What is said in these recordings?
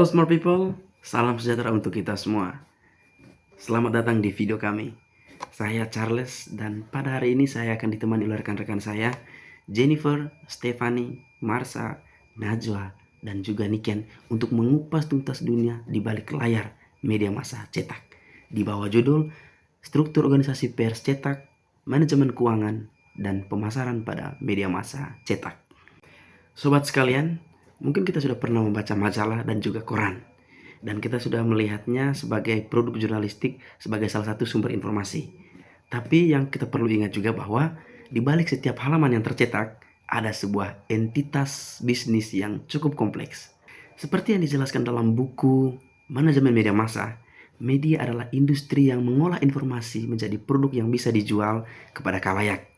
smart people, salam sejahtera untuk kita semua. Selamat datang di video kami. Saya Charles dan pada hari ini saya akan ditemani oleh rekan-rekan saya, Jennifer, Stephanie, Marsha, Najwa, dan juga Niken untuk mengupas tuntas dunia di balik layar media massa cetak. Di bawah judul Struktur Organisasi Pers Cetak, Manajemen Keuangan, dan Pemasaran pada Media Massa Cetak. Sobat sekalian, mungkin kita sudah pernah membaca majalah dan juga koran. Dan kita sudah melihatnya sebagai produk jurnalistik, sebagai salah satu sumber informasi. Tapi yang kita perlu ingat juga bahwa di balik setiap halaman yang tercetak, ada sebuah entitas bisnis yang cukup kompleks. Seperti yang dijelaskan dalam buku Manajemen Media Massa, media adalah industri yang mengolah informasi menjadi produk yang bisa dijual kepada khalayak.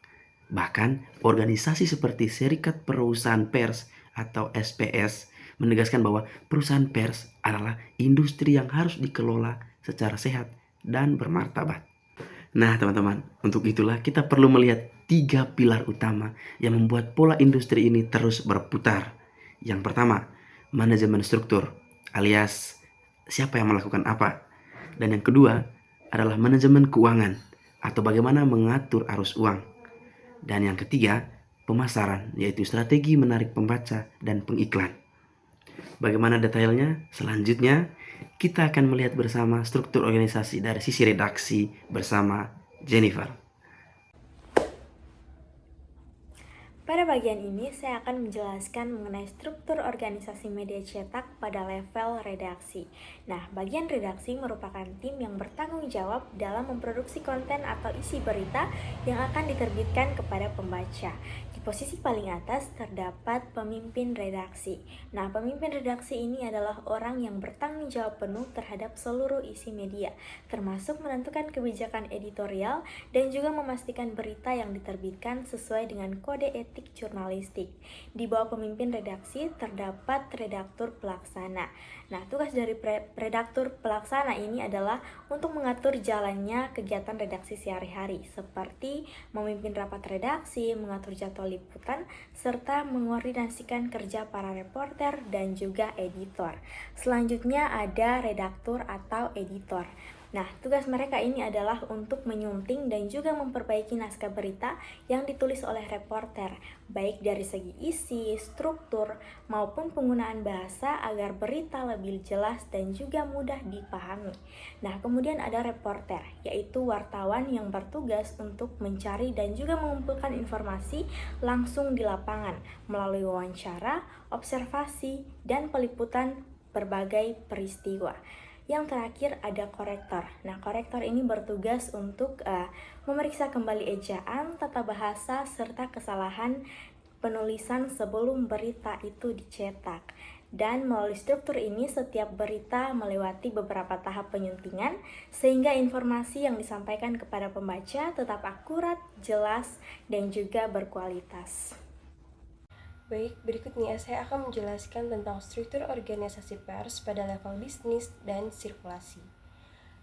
Bahkan, organisasi seperti Serikat Perusahaan Pers atau SPS menegaskan bahwa perusahaan pers adalah industri yang harus dikelola secara sehat dan bermartabat. Nah, teman-teman, untuk itulah kita perlu melihat 3 pilar utama yang membuat pola industri ini terus berputar. Yang pertama, manajemen struktur, alias siapa yang melakukan apa. Dan yang kedua adalah manajemen keuangan, atau bagaimana mengatur arus uang. Dan yang ketiga, pemasaran, yaitu strategi menarik pembaca dan pengiklan. Bagaimana detailnya? Selanjutnya, kita akan melihat bersama struktur organisasi dari sisi redaksi bersama Jennifer. Pada bagian ini, saya akan menjelaskan mengenai struktur organisasi media cetak pada level redaksi. Nah, bagian redaksi merupakan tim yang bertanggung jawab dalam memproduksi konten atau isi berita yang akan diterbitkan kepada pembaca. Di posisi paling atas terdapat pemimpin redaksi. Nah, pemimpin redaksi ini adalah orang yang bertanggung jawab penuh terhadap seluruh isi media, termasuk menentukan kebijakan editorial dan juga memastikan berita yang diterbitkan sesuai dengan kode etik jurnalistik. Di bawah pemimpin redaksi terdapat redaktur pelaksana. Nah, tugas dari redaktur pelaksana ini adalah untuk mengatur jalannya kegiatan redaksi sehari-hari, seperti memimpin rapat redaksi, mengatur jadwal liputan, serta mengoordinasikan kerja para reporter dan juga editor. Selanjutnya ada redaktur atau editor. Nah, tugas mereka ini adalah untuk menyunting dan juga memperbaiki naskah berita yang ditulis oleh reporter, baik dari segi isi, struktur, maupun penggunaan bahasa agar berita lebih jelas dan juga mudah dipahami. Nah, kemudian ada reporter, yaitu wartawan yang bertugas untuk mencari dan juga mengumpulkan informasi langsung di lapangan melalui wawancara, observasi, dan peliputan berbagai peristiwa. Yang terakhir ada korektor. Nah, korektor ini bertugas untuk memeriksa kembali ejaan, tata bahasa, serta kesalahan penulisan sebelum berita itu dicetak. Dan melalui struktur ini, setiap berita melewati beberapa tahap penyuntingan, sehingga informasi yang disampaikan kepada pembaca tetap akurat, jelas, dan juga berkualitas. Baik, berikutnya saya akan menjelaskan tentang struktur organisasi pers pada level bisnis dan sirkulasi,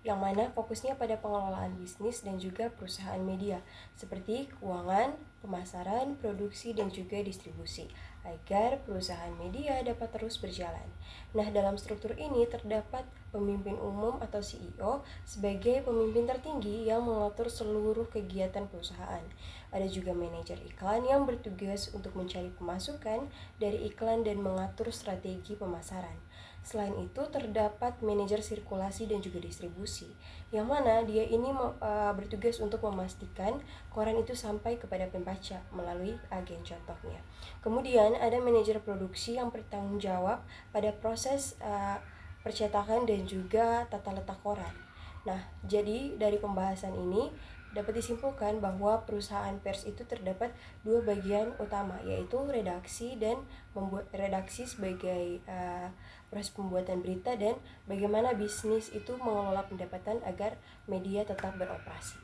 yang mana fokusnya pada pengelolaan bisnis dan juga perusahaan media, seperti keuangan, pemasaran, produksi, dan juga distribusi, agar perusahaan media dapat terus berjalan. Nah, dalam struktur ini terdapat pemimpin umum atau CEO sebagai pemimpin tertinggi yang mengatur seluruh kegiatan perusahaan. Ada juga manajer iklan yang bertugas untuk mencari pemasukan dari iklan dan mengatur strategi pemasaran. Selain itu terdapat manajer sirkulasi dan juga distribusi, yang mana dia ini bertugas untuk memastikan koran itu sampai kepada pembaca melalui agen contohnya. Kemudian ada manajer produksi yang bertanggung jawab pada proses percetakan dan juga tata letak koran. Nah, jadi dari pembahasan ini dapat disimpulkan bahwa perusahaan pers itu terdapat dua bagian utama, yaitu redaksi dan membuat redaksi sebagai proses pembuatan berita, dan bagaimana bisnis itu mengelola pendapatan agar media tetap beroperasi.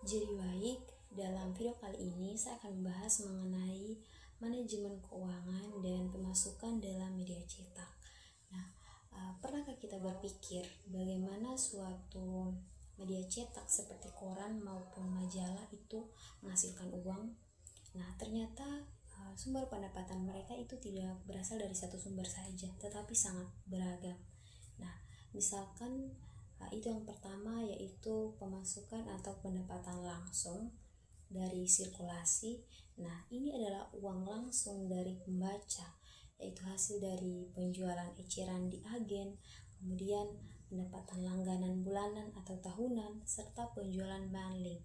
Jadi baik, dalam video kali ini saya akan membahas mengenai manajemen keuangan dan pemasukan dalam media cetak. Nah, pernahkah kita berpikir bagaimana suatu media cetak seperti koran maupun majalah itu menghasilkan uang? Nah, ternyata sumber pendapatan mereka itu tidak berasal dari satu sumber saja, tetapi sangat beragam. Nah, misalkan itu yang pertama, yaitu pemasukan atau pendapatan langsung dari sirkulasi. Nah, ini adalah uang langsung dari pembaca, yaitu hasil dari penjualan eceran di agen, kemudian pendapatan langganan bulanan atau tahunan, serta penjualan bundling.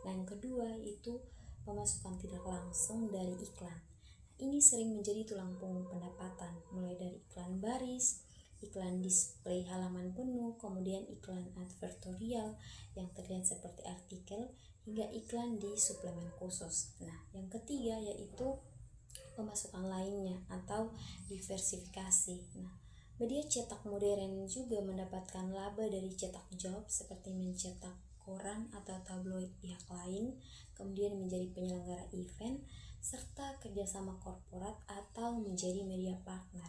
Nah, yang kedua itu pemasukan tidak langsung dari iklan. Ini sering menjadi tulang punggung pendapatan, mulai dari iklan baris, iklan display halaman penuh, kemudian iklan advertorial yang terlihat seperti artikel, hingga iklan di suplemen khusus. Nah, yang ketiga yaitu pemasukan lainnya atau diversifikasi. Nah, media cetak modern juga mendapatkan laba dari cetak job seperti mencetak koran atau tabloid pihak lain, kemudian menjadi penyelenggara event, serta kerjasama korporat atau menjadi media partner.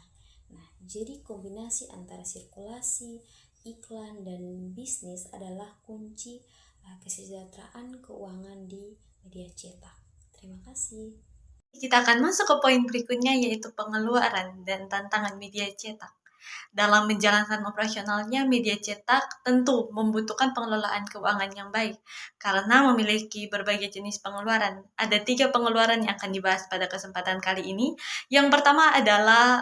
Nah, jadi kombinasi antara sirkulasi, iklan, dan bisnis adalah kunci kesejahteraan keuangan di media cetak. Terima kasih. Kita akan masuk ke poin berikutnya, yaitu pengeluaran dan tantangan media cetak. Dalam menjalankan operasionalnya, media cetak tentu membutuhkan pengelolaan keuangan yang baik karena memiliki berbagai jenis pengeluaran. Ada 3 pengeluaran yang akan dibahas pada kesempatan kali ini. Yang pertama adalah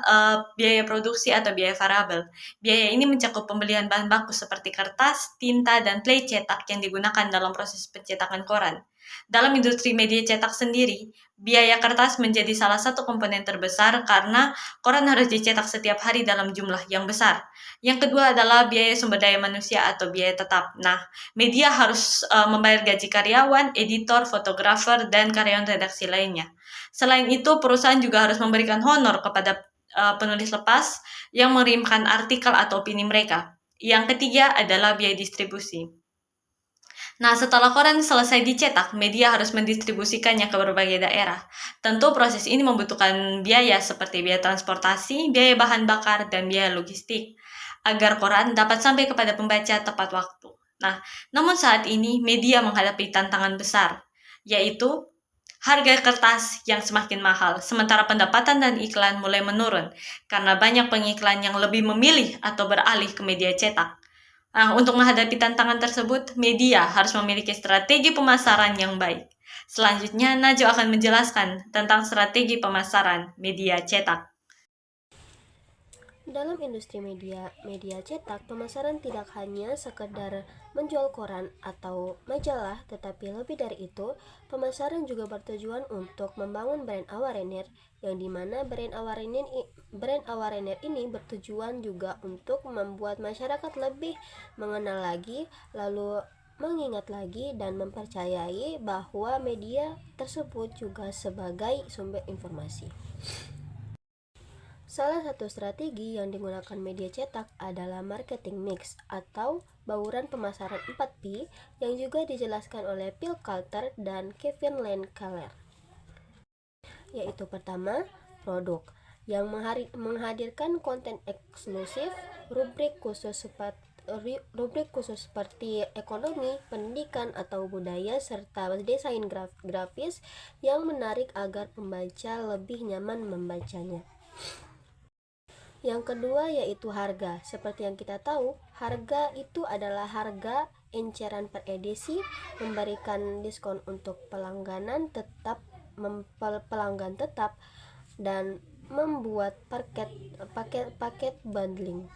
biaya produksi atau biaya variabel. Biaya ini mencakup pembelian bahan baku seperti kertas, tinta, dan plate cetak yang digunakan dalam proses pencetakan koran. Dalam industri media cetak sendiri, biaya kertas menjadi salah satu komponen terbesar karena koran harus dicetak setiap hari dalam jumlah yang besar. Yang kedua adalah biaya sumber daya manusia atau biaya tetap. Nah, media harus membayar gaji karyawan, editor, fotografer, dan karyawan redaksi lainnya. Selain itu, perusahaan juga harus memberikan honor kepada penulis lepas yang mengirimkan artikel atau opini mereka. Yang ketiga adalah biaya distribusi. Nah, setelah koran selesai dicetak, media harus mendistribusikannya ke berbagai daerah. Tentu proses ini membutuhkan biaya seperti biaya transportasi, biaya bahan bakar, dan biaya logistik, agar koran dapat sampai kepada pembaca tepat waktu. Nah, namun saat ini media menghadapi tantangan besar, yaitu harga kertas yang semakin mahal, sementara pendapatan dan iklan mulai menurun, karena banyak pengiklan yang lebih memilih atau beralih ke media cetak. Nah, untuk menghadapi tantangan tersebut, media harus memiliki strategi pemasaran yang baik. Selanjutnya, Najwa akan menjelaskan tentang strategi pemasaran media cetak. Dalam industri media cetak, pemasaran tidak hanya sekedar menjual koran atau majalah, tetapi lebih dari itu, pemasaran juga bertujuan untuk membangun brand awareness, yang dimana brand awareness ini bertujuan juga untuk membuat masyarakat lebih mengenal lagi, lalu mengingat lagi dan mempercayai bahwa media tersebut juga sebagai sumber informasi. Salah satu strategi yang digunakan media cetak adalah marketing mix atau bauran pemasaran 4P yang juga dijelaskan oleh Phil Coulter dan Kevin Lane Keller. Yaitu pertama, produk yang menghadirkan konten eksklusif, rubrik khusus seperti ekonomi, pendidikan, atau budaya, serta desain grafis yang menarik agar pembaca lebih nyaman membacanya. Yang kedua yaitu harga. Seperti yang kita tahu, harga itu adalah harga enceran per edisi, memberikan diskon untuk pelanggan tetap, dan membuat paket bundling.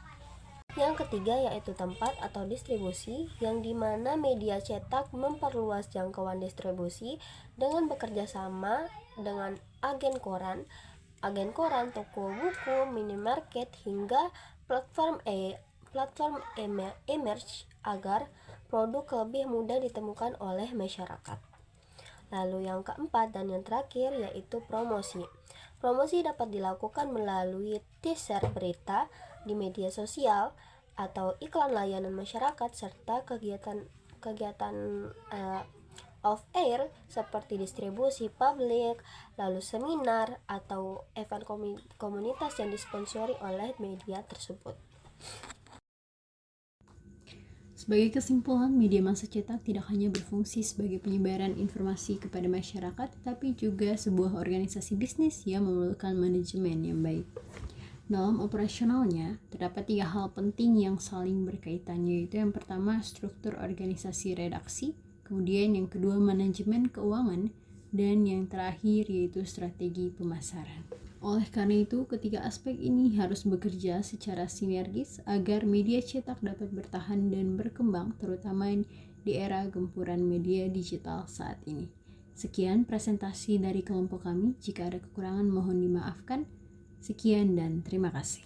Yang ketiga yaitu tempat atau distribusi, yang dimana media cetak memperluas jangkauan distribusi dengan bekerja sama dengan agen koran, toko buku, minimarket, hingga platform e-merch agar produk lebih mudah ditemukan oleh masyarakat. Lalu yang keempat dan yang terakhir yaitu promosi. Promosi dapat dilakukan melalui teaser berita di media sosial atau iklan layanan masyarakat, serta kegiatan off-air seperti distribusi publik, lalu seminar, atau event komunitas yang disponsori oleh media tersebut. Sebagai kesimpulan, media massa cetak tidak hanya berfungsi sebagai penyebaran informasi kepada masyarakat, tetapi juga sebuah organisasi bisnis yang memerlukan manajemen yang baik. Dalam operasionalnya, terdapat 3 hal penting yang saling berkaitan, yaitu yang pertama struktur organisasi redaksi, kemudian yang kedua manajemen keuangan, dan yang terakhir yaitu strategi pemasaran. Oleh karena itu, ketiga aspek ini harus bekerja secara sinergis agar media cetak dapat bertahan dan berkembang, terutama di era gempuran media digital saat ini. Sekian presentasi dari kelompok kami. Jika ada kekurangan mohon dimaafkan. Sekian dan terima kasih.